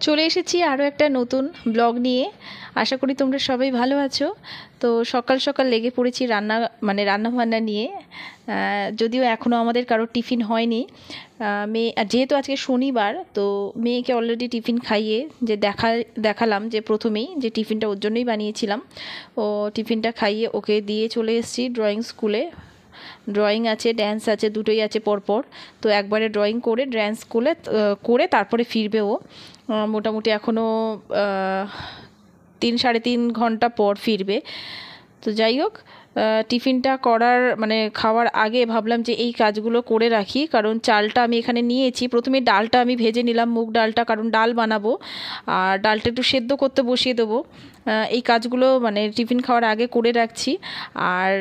চলে এসেছি আরও একটা নতুন ব্লগ নিয়ে। আশা করি তোমরা সবাই ভালো আছো। তো সকাল সকাল লেগে পড়েছি রান্নাবান্না নিয়ে। যদিও এখনও আমাদের কারো টিফিন হয়নি। মেয়ে যেহেতু আজকে শনিবার, তো মেয়েকে অলরেডি টিফিন খাইয়ে যে দেখালাম যে প্রথমেই যে টিফিনটা ওর জন্যই বানিয়েছিলাম। ও টিফিনটা খাইয়ে ওকে দিয়ে চলে এসেছি ড্রয়িং স্কুলে। ড্রয়িং আছে, ড্যান্স আছে, দুটোই আছে পরপর। তো একবারে ড্রয়িং করে ড্যান্স করে তারপরে ফিরবে ও। মোটামুটি এখনও 3-3.5 ঘন্টা পর ফিরবে। তো যাই হোক, টিফিনটা খাওয়ার আগে ভাবলাম যে এই কাজগুলো করে রাখি, কারণ চালটা আমি এখানে নিয়েছি। প্রথমে ডালটা আমি ভেজে নিলাম, মুগ ডালটা, কারণ ডাল বানাবো। আর ডালটা একটু সেদ্ধ করতে বসিয়ে দেবো। এই কাজগুলো টিফিন খাওয়ার আগে করে রাখছি। আর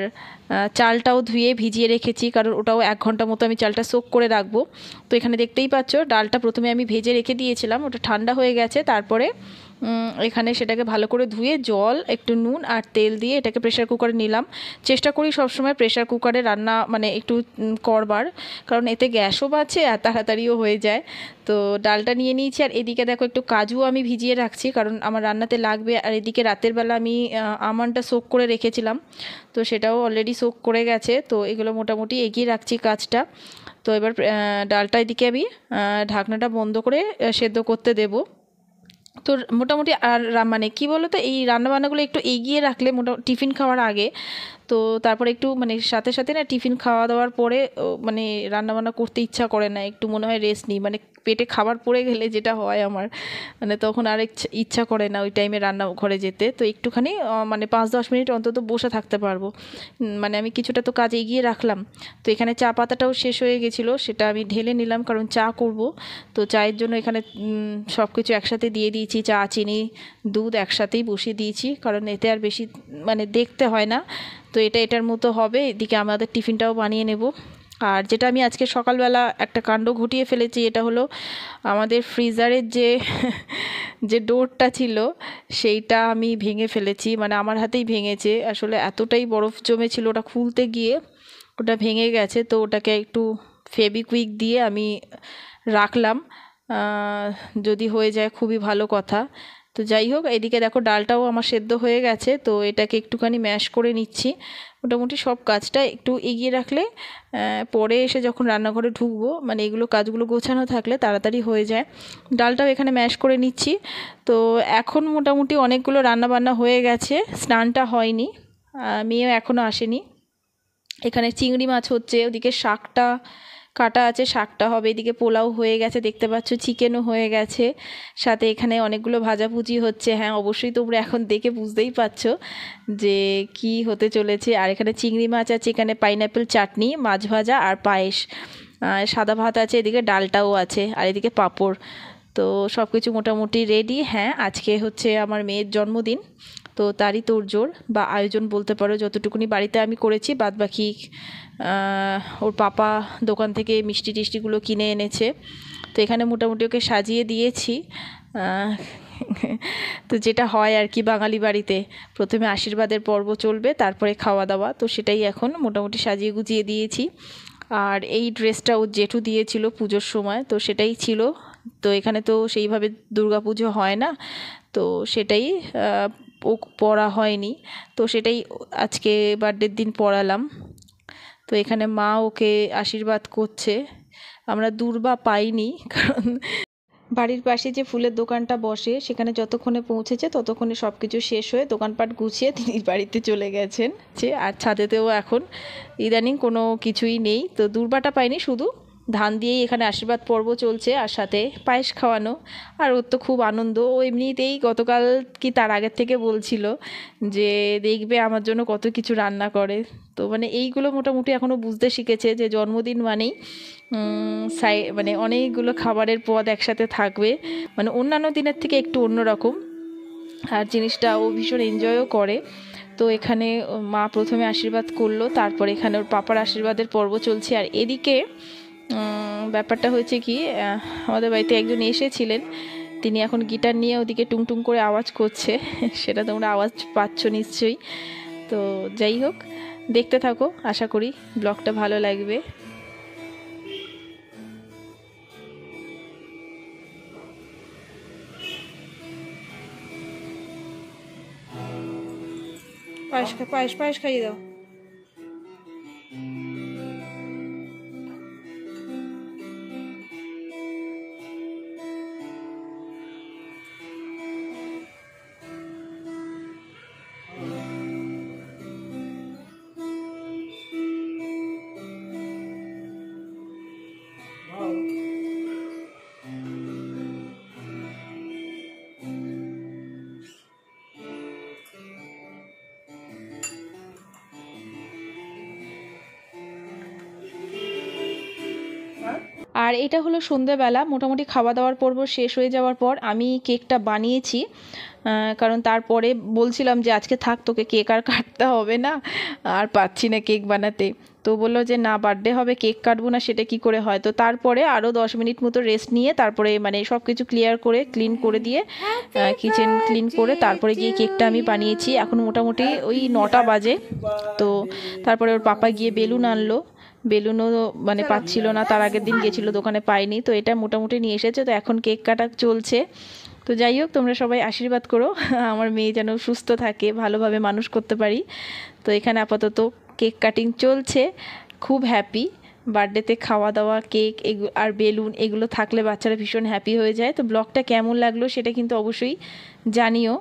চালটাও ধুয়ে ভিজিয়ে রেখেছি, কারণ ওটাও 1 ঘন্টা মতো আমি চালটা সোক করে রাখবো। তো এখানে দেখতেই পাচ্ছ, ডালটা প্রথমে আমি ভেজে রেখে দিয়েছিলাম, ওটা ঠান্ডা হয়ে গেছে। তারপরে এখানে সেটাকে ভালো করে ধুয়ে জল, একটু নুন আর তেল দিয়ে এটাকে প্রেশার কুকারে নিলাম। চেষ্টা করি সবসময় প্রেশার কুকারে রান্না একটু করবার, কারণ এতে গ্যাসও বাঁচে আর তাড়াতাড়িও হয়ে যায়। তো ডালটা নিয়ে নিয়েছি। আর এদিকে দেখো, একটু কাজু আমি ভিজিয়ে রাখছি, কারণ আমার রান্নাতে লাগবে। আর এদিকে রাতের বেলা আমি আমন্ডটা সোক করে রেখেছিলাম, তো সেটাও অলরেডি সোক করে গেছে। তো এগুলো মোটামুটি এগিয়ে রাখছি কাজটা। তো এবার ডালটা এদিকে আমি ঢাকনাটা বন্ধ করে সেদ্ধ করতে দেবো। তো মোটামুটি আর কী বলো তো, এই রান্নাবান্নাগুলো একটু এগিয়ে রাখলে টিফিন খাওয়ার আগে, তো তারপরে একটু সাথে সাথে না টিফিন খাওয়া দাওয়ার পরে রান্নাবান্না করতে ইচ্ছা করে না, একটু মনে হয় রেস্ট নিই। পেটে খাবার পড়ে গেলে যেটা হয় আমার, তখন আর ইচ্ছা করে না ওই টাইমে রান্নাঘরে যেতে। তো একটুখানি 5-10 মিনিট অন্তত বসে থাকতে পারবো। আমি কিছুটা তো কাজ এগিয়ে রাখলাম। তো এখানে চা পাতাটাও শেষ হয়ে গেছিলো, সেটা আমি ঢেলে নিলাম, কারণ চা করব। তো চায়ের জন্য এখানে সব কিছু একসাথে দিয়ে দিয়েছি, চা, চিনি, দুধ একসাথেই বসিয়ে দিয়েছি, কারণ এতে আর বেশি দেখতে হয় না। তো এটার মতো হবে। এদিকে আমাদের টিফিনটাও বানিয়ে নেব। আর যেটা আমি আজকে সকালবেলা একটা কাণ্ড ঘটিয়ে ফেলেছি, এটা হলো আমাদের ফ্রিজারের যে ডোরটা ছিল, সেইটা আমি ভেঙে ফেলেছি। আমার হাতেই ভেঙেছে আসলে, এতটাই বরফ জমেছিল, ওটা খুলতে গিয়ে ওটা ভেঙে গেছে। তো ওটাকে একটু ফেবিকুইক দিয়ে আমি রাখলাম, যদি হয়ে যায় খুবই ভালো কথা। তো যাই হোক, এদিকে দেখো ডালটাও আমার সেদ্ধ হয়ে গেছে। তো এটাকে একটুখানি ম্যাশ করে নিচ্ছি। মোটামুটি সব কাজটা একটু এগিয়ে রাখলে পরে এসে যখন রান্নাঘরে ঢুকবো, এগুলো কাজগুলো গোছানো থাকলে তাড়াতাড়ি হয়ে যায়। ডালটাও এখানে ম্যাশ করে নিচ্ছি। তো এখন মোটামুটি অনেকগুলো রান্নাবান্না হয়ে গেছে, স্নানটা হয়নি, মেয়েও এখনও আসেনি। এখানে চিংড়ি মাছ হচ্ছে, ওদিকে শাকটা কাটা আছে, শাকটা হবে, এদিকে পোলাও হয়ে গেছে দেখতে পাচ্ছ, চিকেনও হয়ে গেছে, সাথে এখানে অনেকগুলো ভাজাভুজি হচ্ছে। হ্যাঁ, অবশ্যই তোমরা এখন দেখে বুঝতেই পারছো যে কি হতে চলেছে। আর এখানে চিংড়ি মাছ আছে, এখানে পাইনঅ্যাপেল চাটনি, মাছ ভাজা আর পায়েস, সাদা ভাত আছে, এদিকে ডালটাও আছে, আর এদিকে পাঁপড়। তো সব কিছু মোটামুটি রেডি। হ্যাঁ, আজকে হচ্ছে আমার মেয়ের জন্মদিন, তো তারই তোড়জোড় বা আয়োজন বলতে পারো। যতটুকুনি বাড়িতে আমি করেছি, বাদবাকি ওর পাপা দোকান থেকে মিষ্টি টিষ্টিগুলো কিনে এনেছে। তো এখানে মোটামুটি ওকে সাজিয়ে দিয়েছি। তো যেটা হয় আর কি বাঙালি বাড়িতে, প্রথমে আশীর্বাদের পর্ব চলবে, তারপরে খাওয়া দাওয়া। তো সেটাই এখন মোটামুটি সাজিয়ে গুজিয়ে দিয়েছি। আর এই ড্রেসটা ও জেঠু দিয়েছিল পুজোর সময়, তো সেটাই ছিল। তো এখানে তো সেইভাবে দুর্গাপুজো হয় না, তো সেটাই ও পরা হয়নি, তো সেটাই আজকে বার্থডের দিন পরালাম। তো এখানে মা ওকে আশীর্বাদ করছে। আমরা দূর্বা পাইনি, কারণ বাড়ির পাশে যে ফুলের দোকানটা বসে, সেখানে যতক্ষণে পৌঁছেছে ততক্ষণে সব কিছু শেষ হয়ে দোকানপাট গুছিয়ে তিনি বাড়িতে চলে গেছেন। আর ছাদেতেও এখন ইদানিং কোনো কিছুই নেই, তো দূর্বাটা পাইনি, শুধু ধান দিয়েই এখানে আশীর্বাদ পর্ব চলছে, আর সাথে পায়েস খাওয়ানো। আর ওর তো খুব আনন্দ, ও এমনিতেই গতকাল কি তার আগের থেকে বলছিল যে দেখবে আমার জন্য কত কিছু রান্না করে। তো এইগুলো মোটামুটি এখনও বুঝতে শিখেছে যে জন্মদিন মানেই অনেকগুলো খাবারের পদ একসাথে থাকবে, অন্যান্য দিনের থেকে একটু অন্যরকম, আর জিনিসটা ও ভীষণ এনজয়ও করে। তো এখানে মা প্রথমে আশীর্বাদ করলো, তারপর এখানে ওর পাপার আশীর্বাদের পর্ব চলছে। আর এদিকে ব্যাপারটা হয়েছে কি, আমাদের বাড়িতে একজন এসেছিলেন, তিনি এখন গিটার নিয়ে ওদিকে টুংটুং করে আওয়াজ করছে, সেটা তোমরা আওয়াজ পাচ্ছ নিশ্চয়ই। তো যাই হোক, দেখতে থাকো, আশা করি ব্লগটা ভালো লাগবে। পায়েস খাইয়ে দাও। আর এটা হলো সন্ধ্যেবেলা, মোটামুটি খাওয়া দাওয়ার পর্ব শেষ হয়ে যাওয়ার পর আমি কেকটা বানিয়েছি, কারণ তারপরে বলছিলাম যে আজকে থাক, তোকে কেক আর কাটতে হবে না, আর পাচ্ছি না কেক বানাতে। তো বললো যে না, বার্থডে হবে, কেক কাটবো না, সেটা কি করে হয়। তো তারপরে আরও 10 মিনিট মতো রেস্ট নিয়ে তারপরে মানে সব কিছু ক্লিন করে দিয়ে কিচেন ক্লিন করে তারপরে গিয়ে কেকটা আমি বানিয়েছি। এখন মোটামুটি ওই 9টা বাজে। তো তারপরে ওর পাপা গিয়ে বেলুন আনলো, বেলুনও মানে পাচ্ছিল না, তার আগের দিন গেছিলো দোকানে, পাইনি, তো এটা মোটামুটি নিয়ে এসেছে। তো এখন কেক কাটা চলছে। তো যাই হোক, তোমরা সবাই আশীর্বাদ করো আমার মেয়ে যেন সুস্থ থাকে, ভালোভাবে মানুষ করতে পারি। তো এখানে আপাতত কেক কাটিং চলছে, খুব হ্যাপি। বার্থডেতে খাওয়া দাওয়া, কেক আর বেলুন এগুলো থাকলে বাচ্চারা ভীষণ হ্যাপি হয়ে যায়। তো ব্লগটা কেমন লাগলো সেটা কিন্তু অবশ্যই জানিও।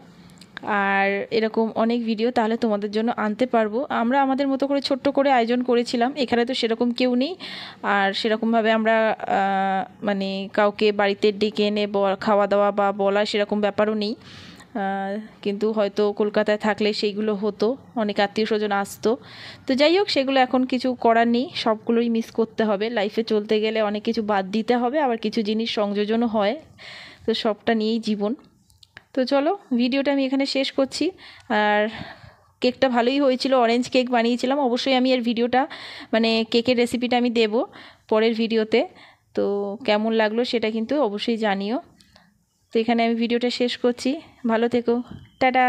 আর এরকম অনেক ভিডিও তাহলে তোমাদের জন্য আনতে পারবো। আমরা আমাদের মতো করে ছোট্ট করে আয়োজন করেছিলাম, এখানে তো সেরকম কেউ নেই, আর সেরকমভাবে আমরা মানে কাউকে বাড়িতে ডেকে এনে খাওয়া দাওয়া বা বলা সেরকম ব্যাপারও নেই। কিন্তু হয়তো কলকাতায় থাকলে সেইগুলো হতো, অনেক আত্মীয় স্বজন আসতো। তো যাই হোক, সেগুলো এখন কিছু করার নেই, সবগুলোই মিস করতে হবে। লাইফে চলতে গেলে অনেক কিছু বাদ দিতে হবে, আবার কিছু জিনিস সংযোজনও হয়, তো সবটা নিয়েই জীবন। তো চলো, ভিডিওটা আমি এখানে শেষ করছি। আর কেকটা ভালোই হয়েছিল, অরেঞ্জ কেক বানিয়েছিলাম। অবশ্যই আমি এর ভিডিওটা মানে কেকের রেসিপিটা আমি দেব পরের ভিডিওতে। তো কেমন লাগলো সেটা কিন্তু অবশ্যই জানিও। তো এখানে আমি ভিডিওটা শেষ করছি, ভালো থেকো, টাটা।